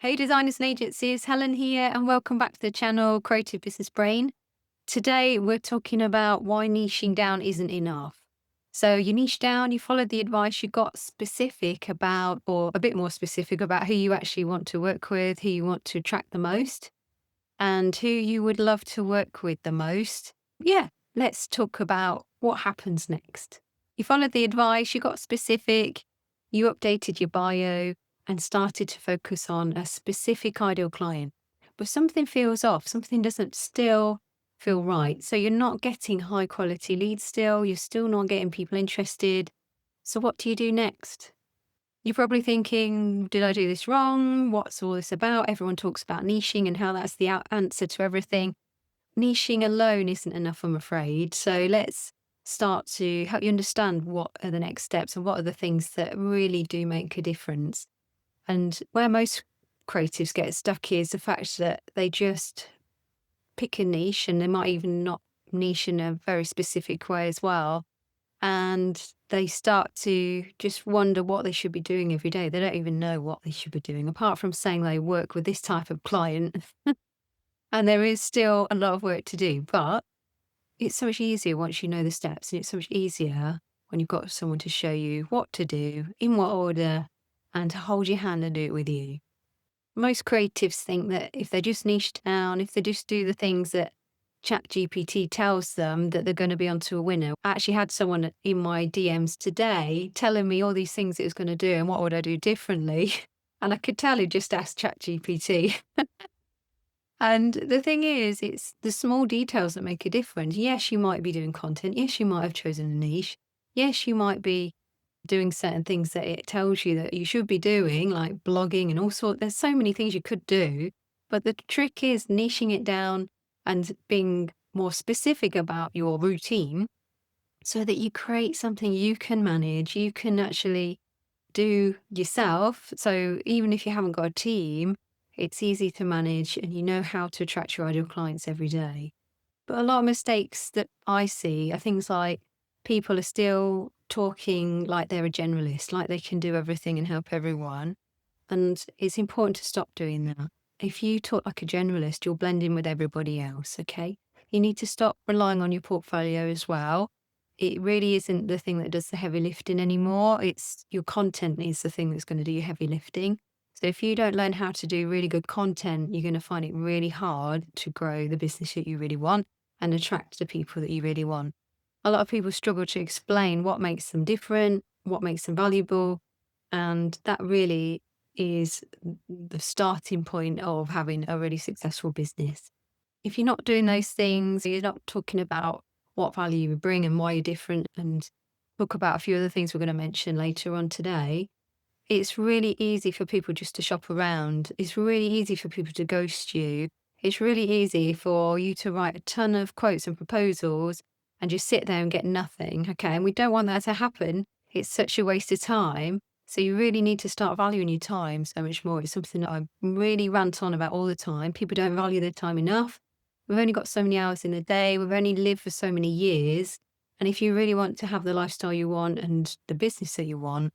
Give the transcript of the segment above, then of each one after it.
Hey designers and agencies, Helen here, and welcome back to the channel Creative Business Brain. Today we're talking about why niching down isn't enough. So you niche down, you followed the advice, you got specific about, or a bit more specific about who you actually want to work with, who you want to attract the most, and who you would love to work with the most. Yeah, let's talk about what happens next. You followed the advice, you got specific, you updated your bio and started to focus on a specific ideal client. But something feels off, something doesn't still feel right. So you're not getting high quality leads still, you're still not getting people interested. So what do you do next? You're probably thinking, did I do this wrong? What's all this about? Everyone talks about niching and how that's the answer to everything. Niching alone isn't enough, I'm afraid. So let's start to help you understand what are the next steps and what are the things that really do make a difference. And where most creatives get stuck is the fact that they just pick a niche and they might even not niche in a very specific way as well, and they start to just wonder what they should be doing every day. They don't even know what they should be doing, apart from saying they work with this type of client. And there is still a lot of work to do, but it's so much easier once you know the steps. And it's so much easier when you've got someone to show you what to do, in what order, and to hold your hand and do it with you. Most creatives think that if they just niche down, if they just do the things that ChatGPT tells them, that they're going to be onto a winner. I actually had someone in my DMs today telling me all these things it was going to do and what would I do differently. And I could tell he just asked ChatGPT. And the thing is, it's the small details that make a difference. Yes, you might be doing content. Yes, you might have chosen a niche. Yes, you might be doing certain things that it tells you that you should be doing, like blogging and all sorts. There's so many things you could do, but the trick is niching it down and being more specific about your routine so that you create something you can manage, you can actually do yourself. So even if you haven't got a team, it's easy to manage and you know how to attract your ideal clients every day. But a lot of mistakes that I see are things like people are still talking like they're a generalist, like they can do everything and help everyone. And it's important to stop doing that. If you talk like a generalist, you'll blend in with everybody else, okay? You need to stop relying on your portfolio as well. It really isn't the thing that does the heavy lifting anymore. It's your content is the thing that's going to do your heavy lifting. So if you don't learn how to do really good content, you're going to find it really hard to grow the business that you really want and attract the people that you really want. A lot of people struggle to explain what makes them different, what makes them valuable, and that really is the starting point of having a really successful business. If you're not doing those things, you're not talking about what value you bring and why you're different, and talk about a few other things we're going to mention later on today, it's really easy for people just to shop around. It's really easy for people to ghost you. It's really easy for you to write a ton of quotes and proposals and just sit there and get nothing. Okay. And we don't want that to happen. It's such a waste of time. So you really need to start valuing your time so much more. It's something that I really rant on about all the time. People don't value their time enough. We've only got so many hours in a day. We've only lived for so many years. And if you really want to have the lifestyle you want and the business that you want,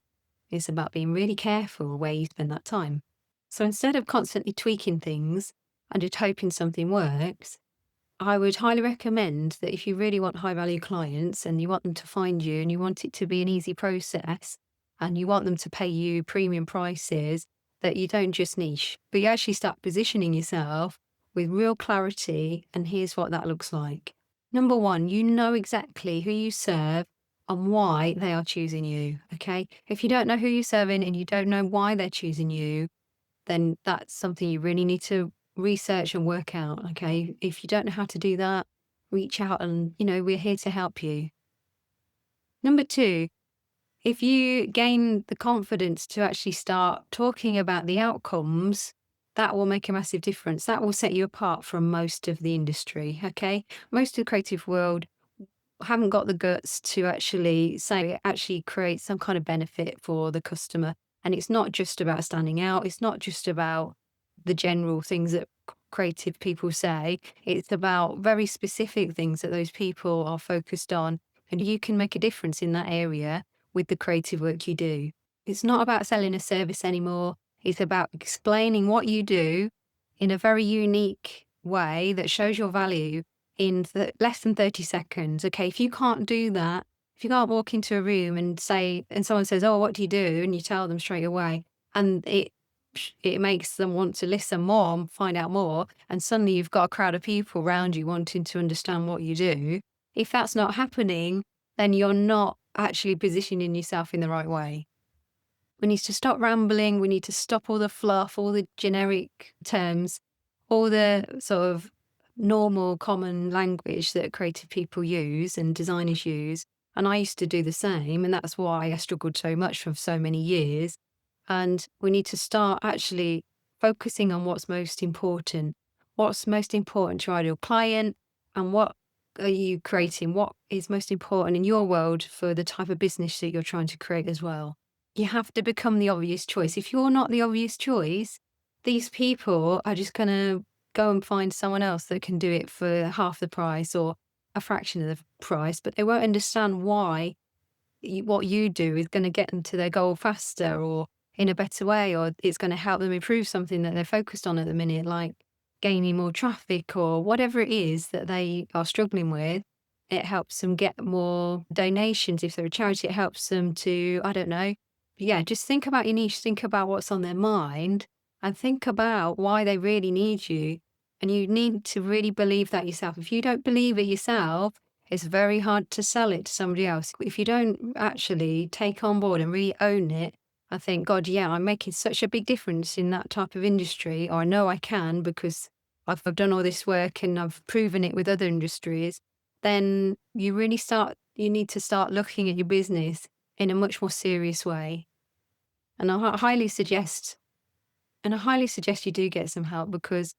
it's about being really careful where you spend that time. So instead of constantly tweaking things and just hoping something works, I would highly recommend that if you really want high value clients and you want them to find you and you want it to be an easy process and you want them to pay you premium prices, that you don't just niche, but you actually start positioning yourself with real clarity. And here's what that looks like. Number one, you know exactly who you serve and why they are choosing you. Okay. If you don't know who you're serving and you don't know why they're choosing you, then that's something you really need to research and work out. Okay. If you don't know how to do that, reach out and, we're here to help you. Number two, if you gain the confidence to actually start talking about the outcomes, that will make a massive difference. That will set you apart from most of the industry. Okay. Most of the creative world haven't got the guts to actually say it actually creates some kind of benefit for the customer. And it's not just about standing out. It's not just about the general things that creative people say. It's about very specific things that those people are focused on. And you can make a difference in that area with the creative work you do. It's not about selling a service anymore. It's about explaining what you do in a very unique way that shows your value in less than 30 seconds. Okay, if you can't do that, if you can't walk into a room and say, and someone says, "Oh, what do you do?" and you tell them straight away, and it makes them want to listen more and find out more, and suddenly you've got a crowd of people around you wanting to understand what you do. If that's not happening, then you're not actually positioning yourself in the right way. We need to stop rambling. We need to stop all the fluff, all the generic terms, all the sort of normal common language that creative people use and designers use. And I used to do the same. And that's why I struggled so much for so many years. And we need to start actually focusing on what's most important. What's most important to your ideal client, and what are you creating? What is most important in your world for the type of business that you're trying to create as well? You have to become the obvious choice. If you're not the obvious choice, these people are just going to go and find someone else that can do it for half the price or a fraction of the price, but they won't understand why what you do is going to get them to their goal faster or in a better way, or it's going to help them improve something that they're focused on at the minute, like gaining more traffic or whatever it is that they are struggling with. It helps them get more donations. If they're a charity, it helps them to, I don't know. Yeah, just think about your niche, think about what's on their mind, and think about why they really need you. And you need to really believe that yourself. If you don't believe it yourself, it's very hard to sell it to somebody else. If you don't actually take on board and really own it, I think, God, yeah, I'm making such a big difference in that type of industry, or I know I can because I've done all this work and I've proven it with other industries, then you need to start looking at your business in a much more serious way. And I highly suggest you do get some help, because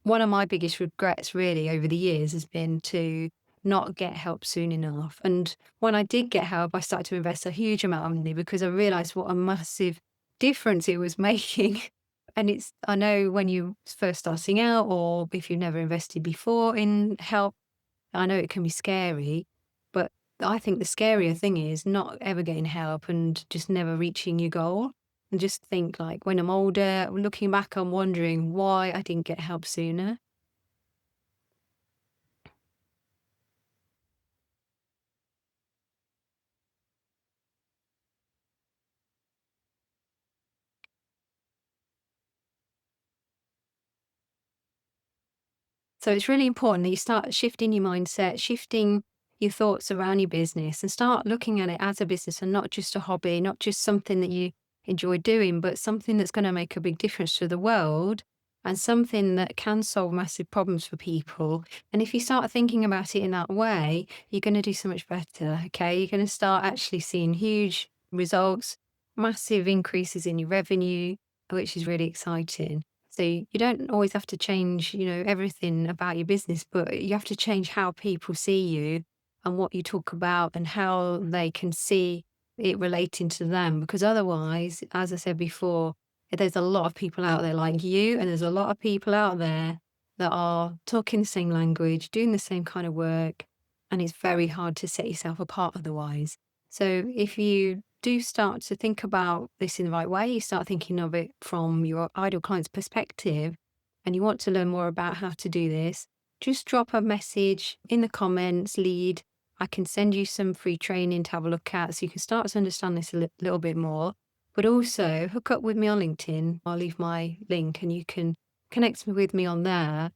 one of my biggest regrets really over the years has been to not get help soon enough. And when I did get help, I started to invest a huge amount of money because I realized what a massive difference it was making. And I know when you first starting out, or if you've never invested before in help, I know it can be scary, but I think the scarier thing is not ever getting help and just never reaching your goal. And just think, like, when I'm older, looking back, I'm wondering why I didn't get help sooner. So it's really important that you start shifting your mindset, shifting your thoughts around your business, and start looking at it as a business and not just a hobby, not just something that you enjoy doing, but something that's going to make a big difference to the world and something that can solve massive problems for people. And if you start thinking about it in that way, you're going to do so much better. Okay. You're going to start actually seeing huge results, massive increases in your revenue, which is really exciting. So you don't always have to change, everything about your business, but you have to change how people see you and what you talk about and how they can see it relating to them. Because otherwise, as I said before, there's a lot of people out there like you, and there's a lot of people out there that are talking the same language, doing the same kind of work, and it's very hard to set yourself apart otherwise. So if you do start to think about this in the right way, you start thinking of it from your ideal client's perspective, and you want to learn more about how to do this, just drop a message in the comments, lead. I can send you some free training to have a look at so you can start to understand this a little bit more. But also hook up with me on LinkedIn. I'll leave my link and you can connect with me on there.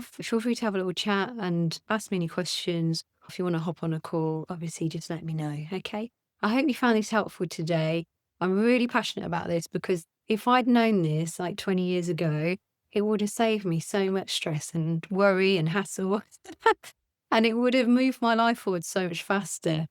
Feel free to have a little chat and ask me any questions. If you want to hop on a call, obviously just let me know. Okay. I hope you found this helpful today. I'm really passionate about this because if I'd known this like 20 years ago, it would have saved me so much stress and worry and hassle. And it would have moved my life forward so much faster.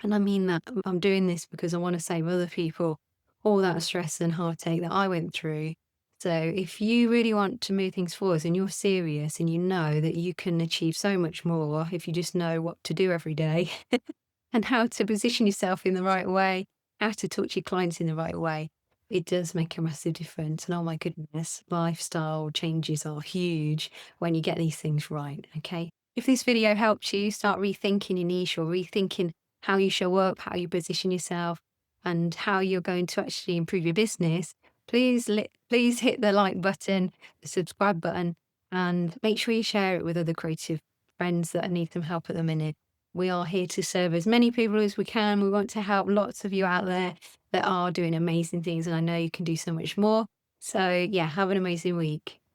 And I mean that I'm doing this because I want to save other people all that stress and heartache that I went through. So if you really want to move things forward and you're serious and you know that you can achieve so much more if you just know what to do every day, and how to position yourself in the right way, how to talk to your clients in the right way. It does make a massive difference. And oh my goodness, lifestyle changes are huge when you get these things right. Okay. If this video helped you start rethinking your niche or rethinking how you show up, how you position yourself, and how you're going to actually improve your business, please hit the like button, the subscribe button, and make sure you share it with other creative friends that need some help at the minute. We are here to serve as many people as we can. We want to help lots of you out there that are doing amazing things, and I know you can do so much more. So, yeah, have an amazing week.